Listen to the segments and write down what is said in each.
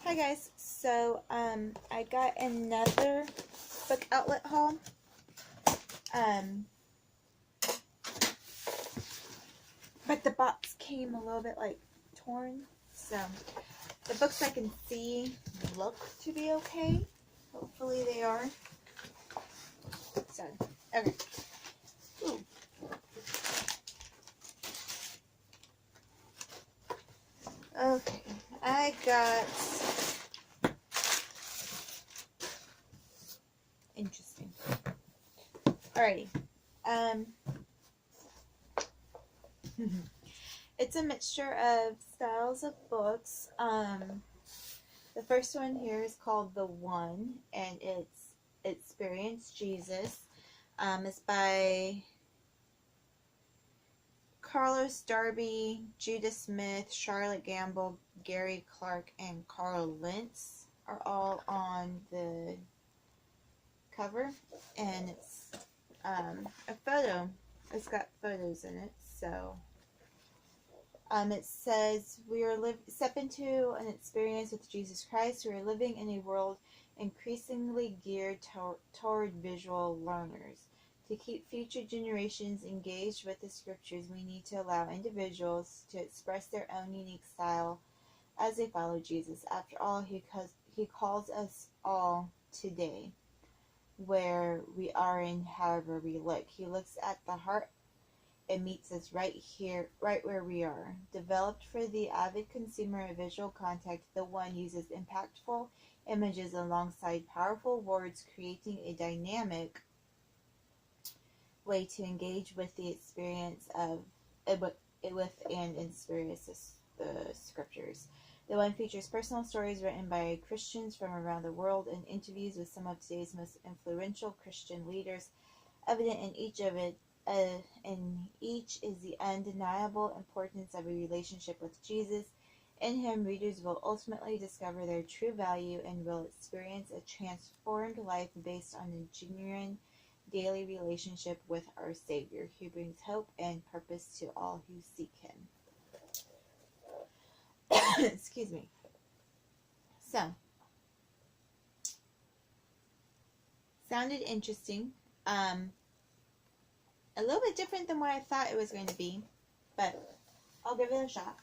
Hi guys, so I got another book outlet haul. But the box came a little bit like torn, so the books I can see look to be okay. Hopefully they are. So, okay. Ooh. Okay, I got interesting. Alrighty. It's a mixture of styles of books. The first one here is called The One, and it's Experience Jesus. It's by Carlos Darby, Judah Smith, Charlotte Gamble, Gary Clark, and Carl Lentz are all on the cover, and it's a photo. It's got photos in it, so it says we are step into an experience with Jesus Christ. We are living in a world increasingly geared toward visual learners. To keep future generations engaged with the scriptures, we need to allow individuals to express their own unique style as they follow Jesus. After all, he calls us all today, where we are and however we look. He looks at the heart and meets us right here, right where we are. Developed for the avid consumer of visual content, The One uses impactful images alongside powerful words, creating a dynamic way to engage with the experience of with and experience the scriptures. The One features personal stories written by Christians from around the world and interviews with some of today's most influential Christian leaders. Evident in each is the undeniable importance of a relationship with Jesus. In him, readers will ultimately discover their true value and will experience a transformed life based on a genuine daily relationship with our Savior, who brings hope and purpose to all who seek him. Excuse me. So, sounded interesting. A little bit different than what I thought it was going to be, but I'll give it a shot.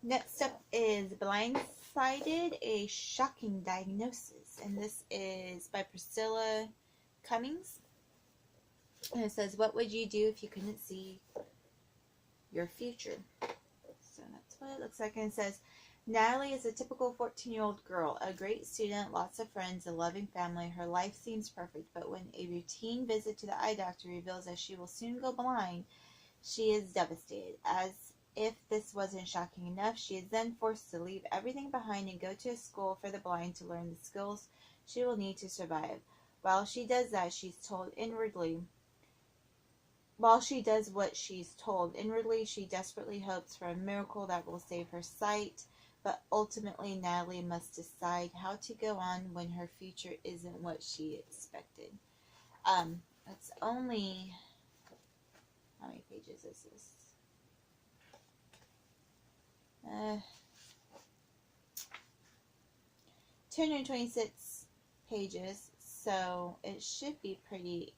Next up is Blindsided, a Shocking Diagnosis, and this is by Priscilla Cummings. And it says, what would you do if you couldn't see your future? So that's what it looks like. And it says, Natalie is a typical 14-year-old girl, a great student, lots of friends, a loving family. Her life seems perfect, but when a routine visit to the eye doctor reveals that she will soon go blind, she is devastated. As if this wasn't shocking enough, she is then forced to leave everything behind and go to a school for the blind to learn the skills she will need to survive. While she does what she's told, inwardly, she desperately hopes for a miracle that will save her sight. But ultimately, Natalie must decide how to go on when her future isn't what she expected. It's only, how many pages is this? 226 pages, so it should be pretty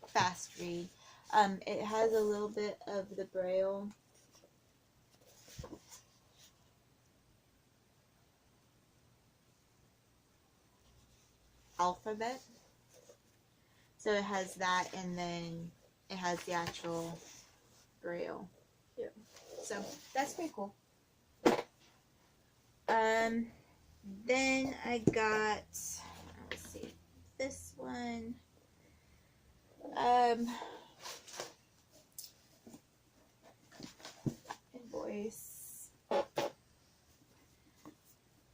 fast read. It has a little bit of the Braille alphabet, so it has that, and then it has the actual Braille here, so that's pretty cool. Then I got, let's see, this one, invoice.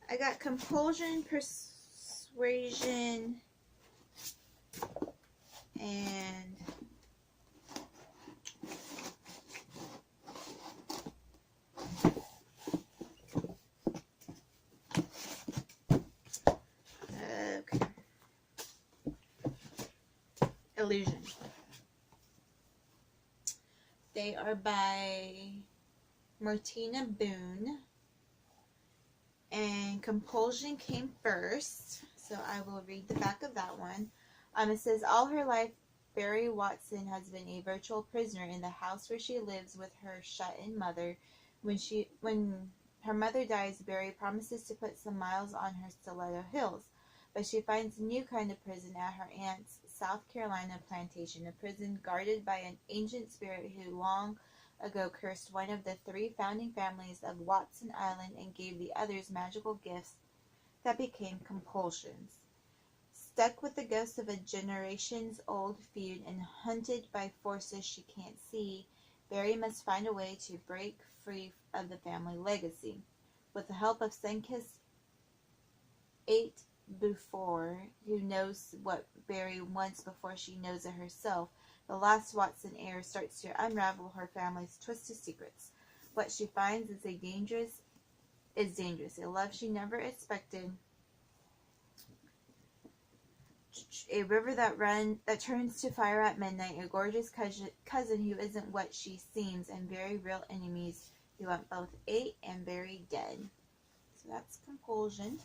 I got Compulsion, Persuasion, and Illusion. They are by Martina Boone, and Compulsion came first, so I will read the back of that one. It says, all her life, Barry Watson has been a virtual prisoner in the house where she lives with her shut-in mother. When her mother dies, Barry promises to put some miles on her stiletto heels, but she finds a new kind of prison at her aunt's South Carolina plantation, a prison guarded by an ancient spirit who long ago cursed one of the 3 founding families of Watson Island and gave the others magical gifts that became compulsions. Stuck with the ghost of a generations-old feud and hunted by forces she can't see, Barry must find a way to break free of the family legacy. With the help of Senka's 8 Before, who knows what Barry wants before she knows it herself, the last Watson heir starts to unravel her family's twisted secrets. What she finds is dangerous. A love she never expected. A river that turns to fire at midnight. A gorgeous cousin who isn't what she seems, and very real enemies who want both ate and Barry dead. So that's Compulsion.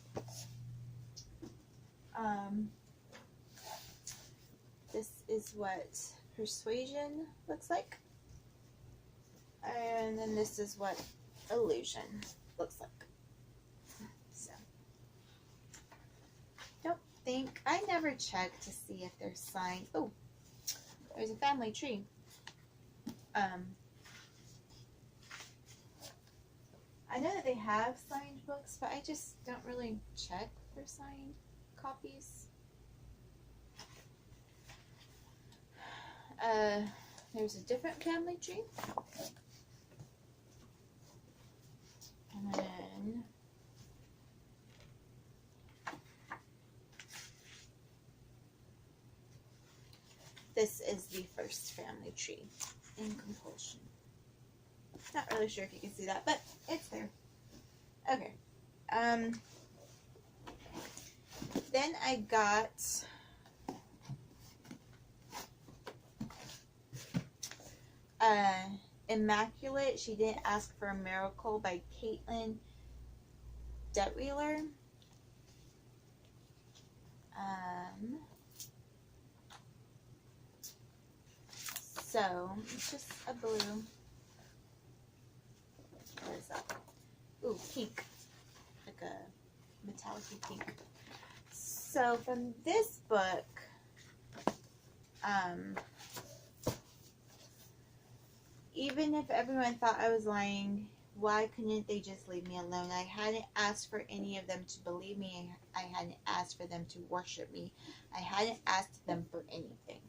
This is what Persuasion looks like. And then this is what Illusion looks like. So, I never checked to see if they're signed. Oh, there's a family tree. I know that they have signed books, but I just don't really check for signed copies. There's a different family tree. And then this is the first family tree in Compulsion. Not really sure if you can see that, but it's there. Okay. Then I got Immaculate, She Didn't Ask for a Miracle by Caitlin Detweiler. So, it's just a blue. What is that? Ooh, pink. Like a metallic pink. So, from this book, even if everyone thought I was lying, why couldn't they just leave me alone? I hadn't asked for any of them to believe me. I hadn't asked for them to worship me. I hadn't asked them for anything.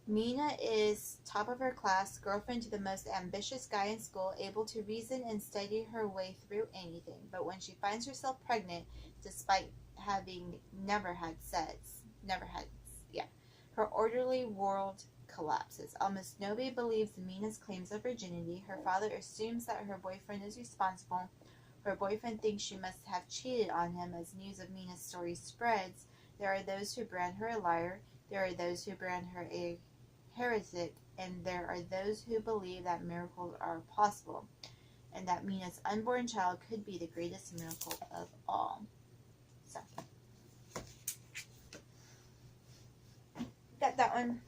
Mina is top of her class, girlfriend to the most ambitious guy in school, able to reason and study her way through anything. But when she finds herself pregnant, despite having never had sex, her orderly world collapses. Almost nobody believes Mina's claims of virginity. Her father assumes that her boyfriend is responsible. Her boyfriend thinks she must have cheated on him as news of Mina's story spreads. There are those who brand her a liar. There are those who brand her a heretic. And there are those who believe that miracles are possible and that Mina's unborn child could be the greatest miracle of all. So, got that one.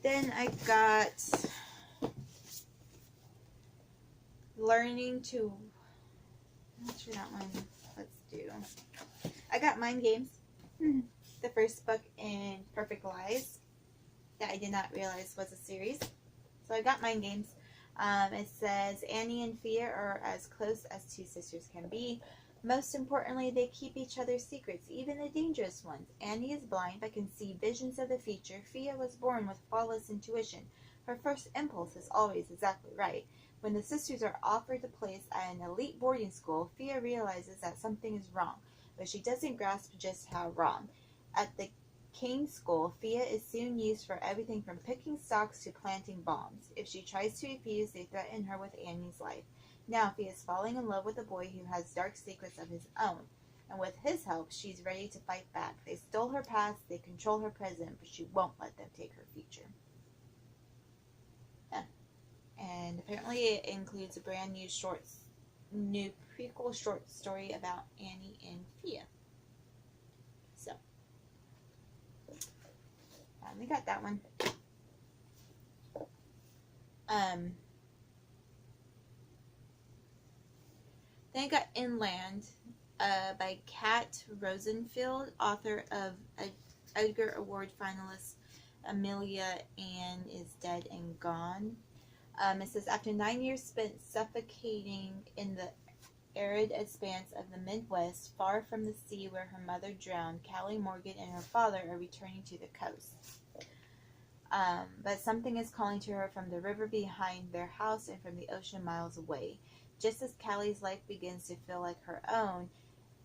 Then I got Learning to, I'm not sure that one. Let's do. I got Mind Games, the first book in Perfect Lies that I did not realize was a series. So I got Mind Games. It says Annie and Fia are as close as two sisters can be. Most importantly, they keep each other's secrets, even the dangerous ones. Annie is blind but can see visions of the future. Fia was born with flawless intuition. Her first impulse is always exactly right. When the sisters are offered a place at an elite boarding school, Fia realizes that something is wrong, but she doesn't grasp just how wrong. At the Kane School, Fia is soon used for everything from picking stocks to planting bombs. If she tries to refuse, they threaten her with Annie's life. Now Fia is falling in love with a boy who has dark secrets of his own, and with his help, she's ready to fight back. They stole her past, they control her present, but she won't let them take her future. apparently it includes a brand new prequel short story about Annie and Fia. So, finally got that one. Then I got Inland by Kat Rosenfield, author of Edgar Award finalist Amelia Ann is Dead and Gone. It says, after 9 years spent suffocating in the arid expanse of the Midwest, far from the sea where her mother drowned, Callie Morgan and her father are returning to the coast. But something is calling to her from the river behind their house and from the ocean miles away. Just as Callie's life begins to feel like her own,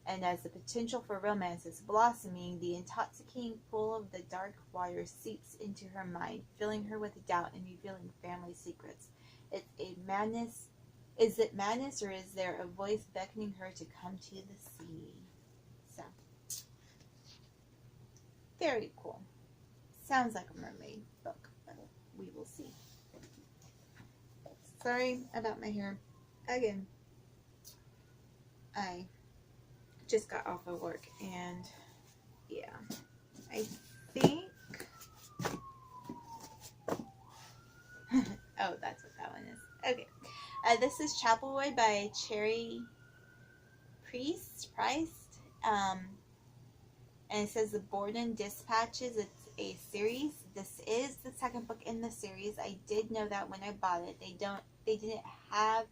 and as the potential for romance is blossoming, the intoxicating pull of the dark water seeps into her mind, filling her with doubt and revealing family secrets. Is it madness, or is there a voice beckoning her to come to the sea? So, very cool. Sounds like a mermaid book, but we will see. Sorry about my hair. Again, I just got off of work, and yeah, I think oh, that's what that one is. Okay, this is Chapelwood by Cherry Priest, and it says the Borden Dispatches. It's a series. This is the second book in the series. I did know that when I bought it. They didn't have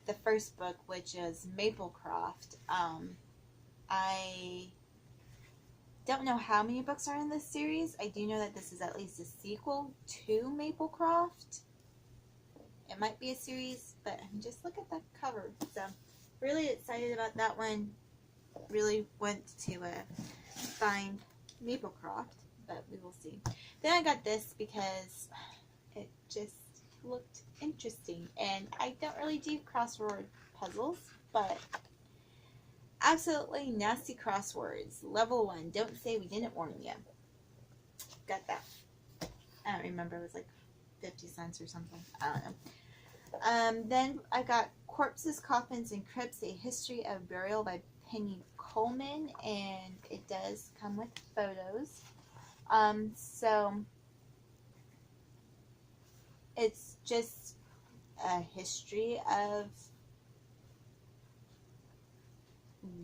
the first book, which is Maplecroft. I don't know how many books are in this series. I do know that this is at least a sequel to Maplecroft. It might be a series, but just look at that cover. So, really excited about that one. Really want to find Maplecroft, but we will see. Then I got this because it just looked interesting, and I don't really do crossword puzzles, but absolutely nasty crosswords. Level 1. Don't say we didn't warn you. Got that. I don't remember. It was like 50 cents or something. I don't know. Then I got Corpses, Coffins, and Crypts, A History of Burial by Penny Coleman, and it does come with photos. So it's just a history of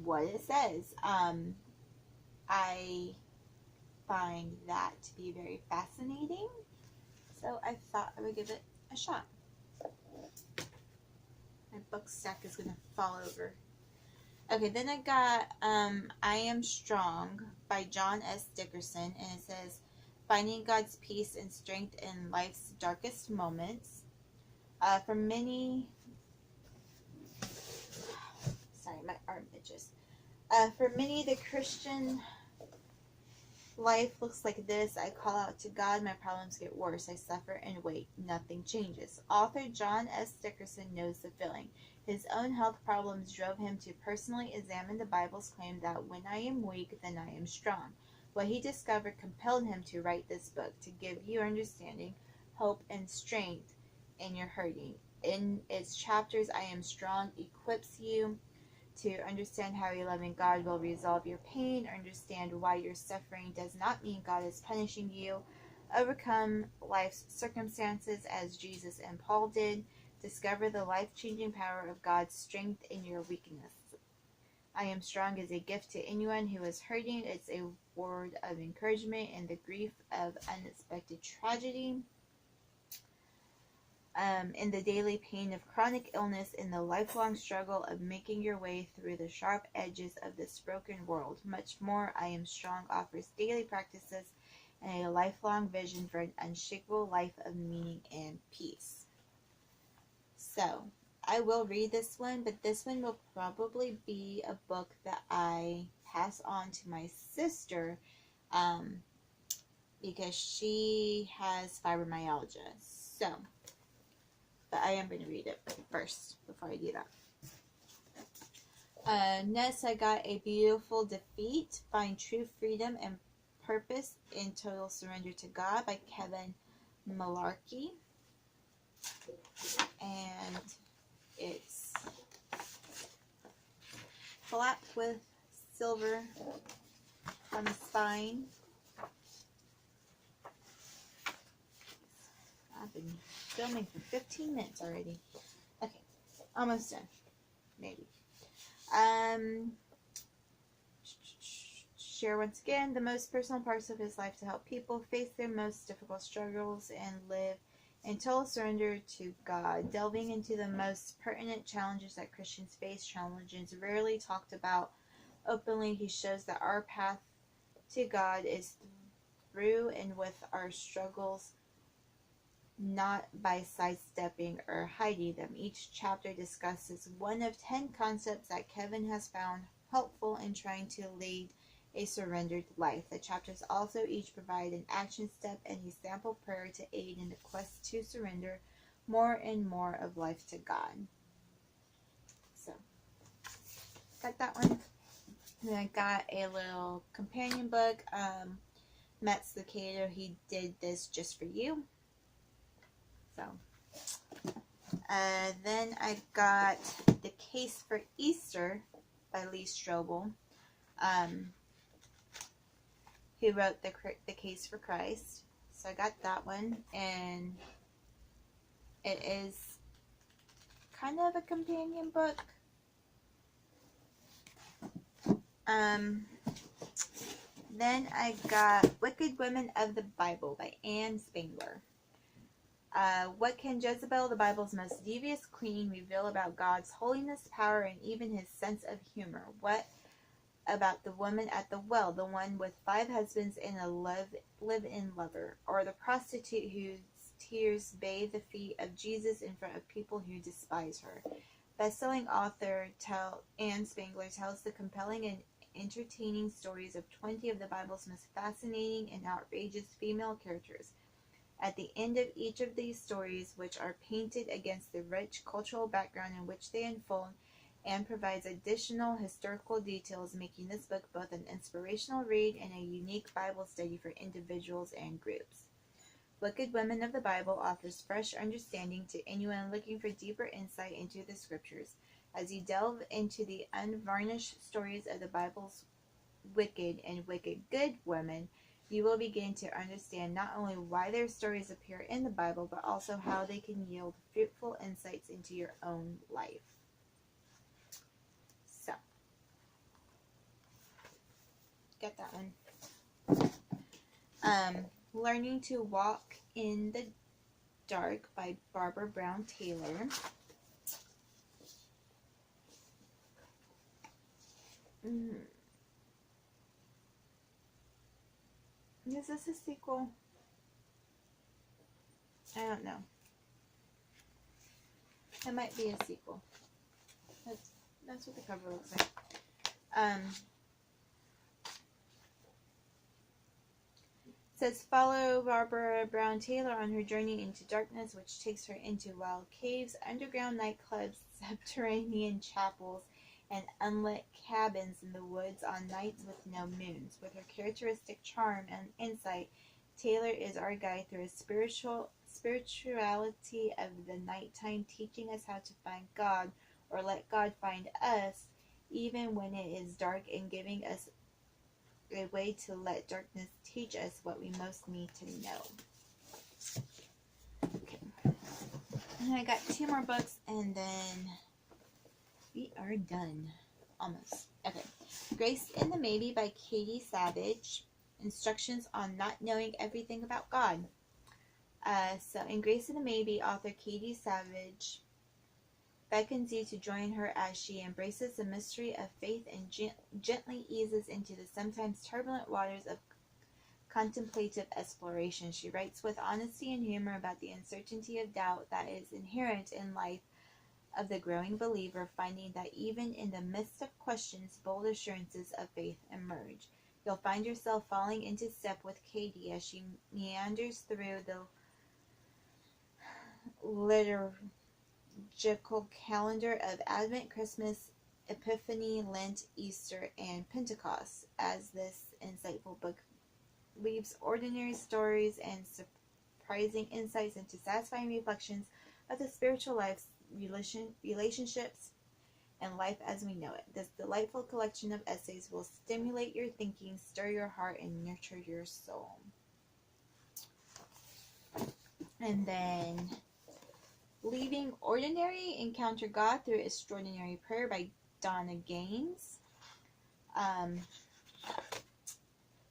what it says. I find that to be very fascinating, so I thought I would give it a shot. My book stack is going to fall over. Okay, then I got I Am Strong by John S. Dickerson, and it says, finding God's peace and strength in life's darkest moments. For many, sorry, my arm itches. For many, the Christian life looks like this. I call out to God, my problems get worse. I suffer and wait. Nothing changes. Author John S. Dickerson knows the feeling. His own health problems drove him to personally examine the Bible's claim that when I am weak, then I am strong. What he discovered compelled him to write this book, to give you understanding, hope, and strength in your hurting. In its chapters, I Am Strong equips you to understand how a loving God will resolve your pain, understand why your suffering does not mean God is punishing you, overcome life's circumstances as Jesus and Paul did, discover the life-changing power of God's strength in your weakness. I Am Strong is a gift to anyone who is hurting. It's a word of encouragement in the grief of unexpected tragedy, in the daily pain of chronic illness, in the lifelong struggle of making your way through the sharp edges of this broken world. Much more, I Am Strong offers daily practices and a lifelong vision for an unshakable life of meaning and peace. So, I will read this one, but this one will probably be a book that I pass on to my sister, because she has fibromyalgia. So, but I am going to read it first before I do that. Next, I got A Beautiful Defeat, Find True Freedom and Purpose in Total Surrender to God by Kevin Malarkey. And flap with silver on the spine. I've been filming for 15 minutes already. Okay, almost done. Maybe. Share once again the most personal parts of his life to help people face their most difficult struggles and live in total surrender to God. Delving into the most pertinent challenges that Christians face, challenges rarely talked about openly, he shows that our path to God is through and with our struggles, not by sidestepping or hiding them. Each chapter discusses one of 10 concepts that Kevin has found helpful in trying to lead a surrendered life. The chapters also each provide an action step and a sample prayer to aid in the quest to surrender more and more of life to God. So, got that one. And I got a little companion book. Matt's the Cato. He did this just for you. So, then I got The Case for Easter by Lee Strobel, who wrote the Case for Christ. So I got that one, and it is kind of a companion book. Then I got Wicked Women of the Bible by Anne Spangler. What can Jezebel, the Bible's most devious queen, reveal about God's holiness, power, and even his sense of humor? What about the woman at the well, the one with 5 husbands and a live-in lover? Or the prostitute whose tears bathe the feet of Jesus in front of people who despise her? Best-selling author Anne Spangler tells the compelling and entertaining stories of 20 of the Bible's most fascinating and outrageous female characters. At the end of each of these stories, which are painted against the rich cultural background in which they unfold, Anne provides additional historical details, making this book both an inspirational read and a unique Bible study for individuals and groups. Wicked Women of the Bible offers fresh understanding to anyone looking for deeper insight into the scriptures. As you delve into the unvarnished stories of the Bible's wicked and wicked good women, you will begin to understand not only why their stories appear in the Bible, but also how they can yield fruitful insights into your own life. So, get that one. Learning to Walk in the Dark by Barbara Brown Taylor. Is this a sequel? I don't know. It might be a sequel. That's what the cover looks like. Says follow Barbara Brown Taylor on her journey into darkness, which takes her into wild caves, underground nightclubs, subterranean chapels, and unlit cabins in the woods on nights with no moons. With her characteristic charm and insight, Taylor is our guide through a spirituality of the nighttime, teaching us how to find God, or let God find us, even when it is dark, and giving us a way to let darkness teach us what we most need to know. Okay. And I got 2 more books, and then we are done. Almost. Okay. Grace in the Maybe by Katie Savage. Instructions on not knowing everything about God. So in Grace in the Maybe, author Katie Savage beckons you to join her as she embraces the mystery of faith and gently eases into the sometimes turbulent waters of contemplative exploration. She writes with honesty and humor about the uncertainty of doubt that is inherent in life of the growing believer, finding that even in the midst of questions, bold assurances of faith emerge. You'll find yourself falling into step with Katie as she meanders through the liturgical calendar of Advent, Christmas, Epiphany, Lent, Easter, and Pentecost, as this insightful book weaves ordinary stories and surprising insights into satisfying reflections of the spiritual life's relationships and life as we know it. This delightful collection of essays will stimulate your thinking, stir your heart, and nurture your soul. And then Leaving Ordinary, Encounter God Through Extraordinary Prayer by Donna Gaines.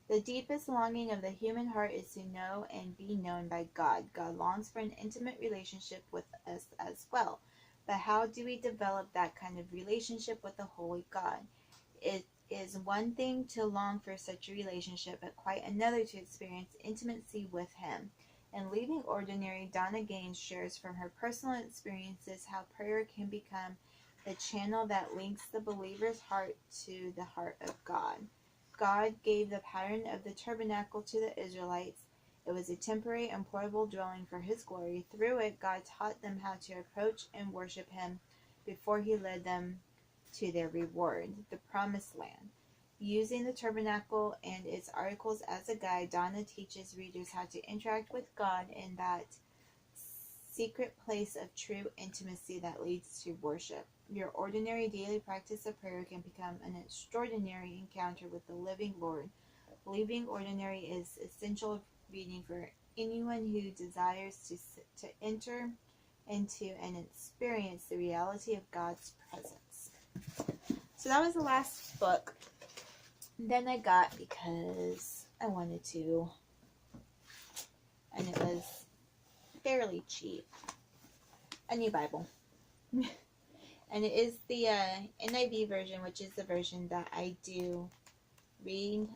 The deepest longing of the human heart is to know and be known by God. God longs for an intimate relationship with us as well. But how do we develop that kind of relationship with the Holy God? It is one thing to long for such a relationship, but quite another to experience intimacy with Him. In Leaving Ordinary, Donna Gaines shares from her personal experiences how prayer can become the channel that links the believer's heart to the heart of God. God gave the pattern of the tabernacle to the Israelites. It was a temporary and portable dwelling for His glory. Through it, God taught them how to approach and worship Him before He led them to their reward, the Promised Land. Using the tabernacle and its articles as a guide, Donna teaches readers how to interact with God in that secret place of true intimacy that leads to worship. Your ordinary daily practice of prayer can become an extraordinary encounter with the living Lord. Leaving Ordinary is essential reading for anyone who desires to enter into and experience the reality of God's presence. So that was the last book. Then I got, because I wanted to, and it was fairly cheap, a new Bible. And it is the NIV version, which is the version that I do read.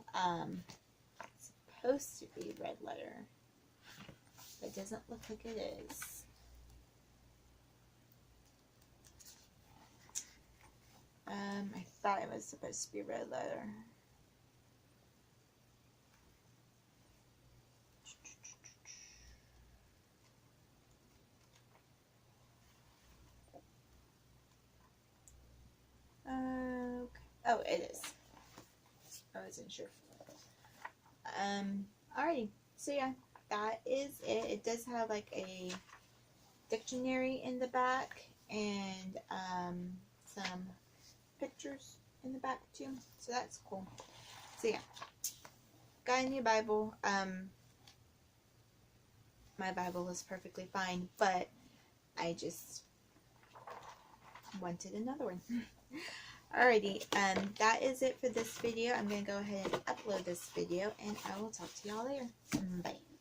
It's supposed to be red letter, but it doesn't look like it is. I thought it was supposed to be red letter. Okay. Oh, it is. I wasn't sure. Alrighty. So yeah, that is it. It does have like a dictionary in the back and some pictures in the back too. So that's cool. So yeah, got a new Bible. My Bible is perfectly fine, but I just wanted another one. Alrighty, that is it for this video. I'm going to go ahead and upload this video, and I will talk to y'all later. Bye.